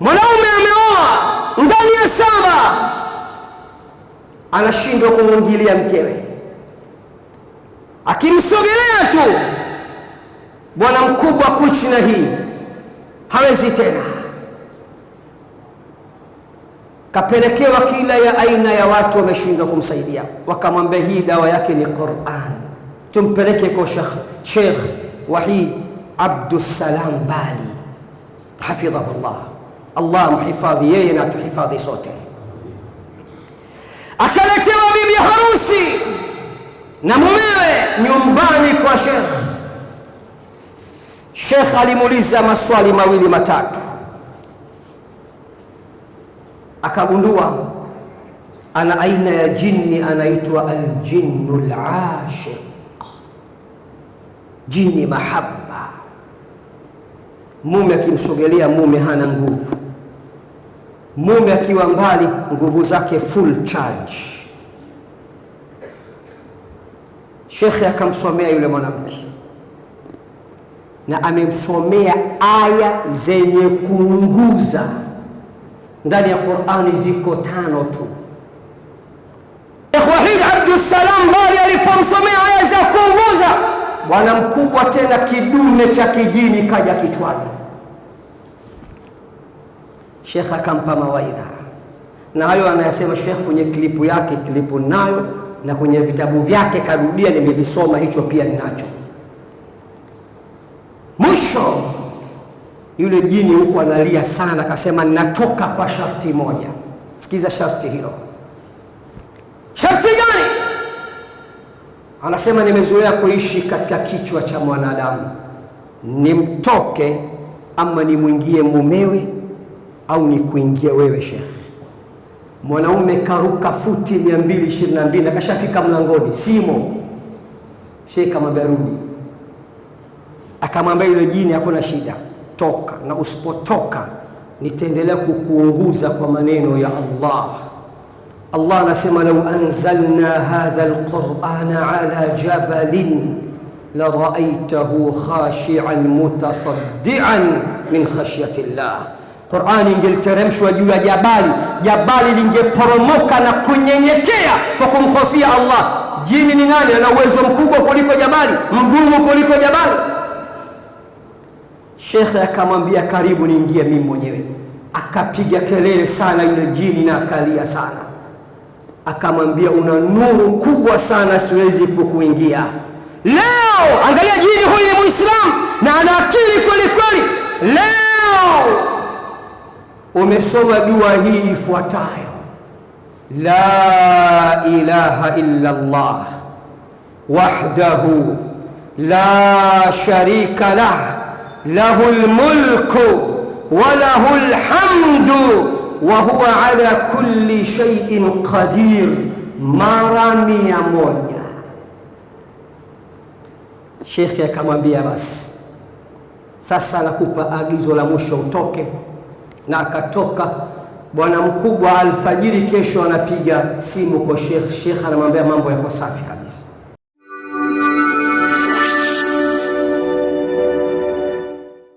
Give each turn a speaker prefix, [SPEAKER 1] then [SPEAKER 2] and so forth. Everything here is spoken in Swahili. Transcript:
[SPEAKER 1] Mwanaume ameoa ndani ya 7 anashindwa kumwingilia mkewe, akimsogelea tu bwana mkubwa kuchi na hii hawezi tena. Kapelekewa kila ya aina ya watu wameshindwa kumsaidia, wakamwambia hii dawa yake ni Qur'an, tumpeleke kwa Sheikh Wahid Abdussalam Bali hafidhahullah, Allah mhifadhi yeye na tuhifadhi sote. Akaletewa bibi harusi na mumewe nyumbani kwa Sheikh. Sheikh alimuuliza maswali mawili matatu, akagundua ana aina ya jini anaitwa aljinul ashiq, jini mahaba. Mume akimsogelea mume hana nguvu, mume akiwa mbali nguvu zake full charge. Shekhe akamsomea yule mwanamke, na amemsomea aya zenye kuunguza. Ndani ya Qur'ani ziko 5 tu. Sheikh Wahid Abdussalam Bali alipomsomea aya za kuunguza, bwana mkubwa tena kidume cha kijini kaja kichwani. Sheikh akampa mawaidha, na hayo anayasema Sheikh kwenye klipu yake, klipu nayo, na kwenye vitabu vyake karudia, nimevisoma, hicho pia ninacho. Mwisho yule jini huko analia sana, akasema natoka kwa sharti moja. Sikiza sharti hilo. Sharti gani? Anasema nimezoea kuishi katika kichwa cha mwanadamu, nimtoke ama nimwingie mumewe au nikuingie wewe Sheikh. Mwanaume karuka futi 222 akashafika mlangoni, simo. Sheikh amabarudi, akamwambia yule jini hakuna shida, toka, na usipotoka nitaendelea kukuunguza kwa maneno ya Allah. Allah anasema law anzalna hadha alqur'ana ala jabalin la ra'aytahu khashi'an mutasaddian min khashyati Allah. Qur'ani ingeliteremshwa juu ya jabali, jabali lingeporomoka na kunyenyekea kwa kumhofia Allah. Jini ni nani? Ana uwezo mkubwa kuliko jabali, mgumu kuliko jabali. Shekhe akamwambia karibu niingie mimi mwenyewe. Akapiga kelele sana yule jini na akalia sana, akamwambia una nuru kubwa sana, siwezi kukuingia leo. Angalia, jini huyu ni Muislamu na ana akili kweli kweli. Leo umesoma dua hii ifuatayo: la ilaha illa Allah wahdahu la sharika lah lahul mulku wa lahul hamdu wa huwa ala kulli shay'in qadir, mara 100. Shekhe akamwambia basi sasa nakupa agizo la mwisho, utoke. Na akatoka. Bwana mkubwa alfajiri kesho anapiga simu kwa Sheikh. Sheikh anamwambia mambo yako safi kabisa.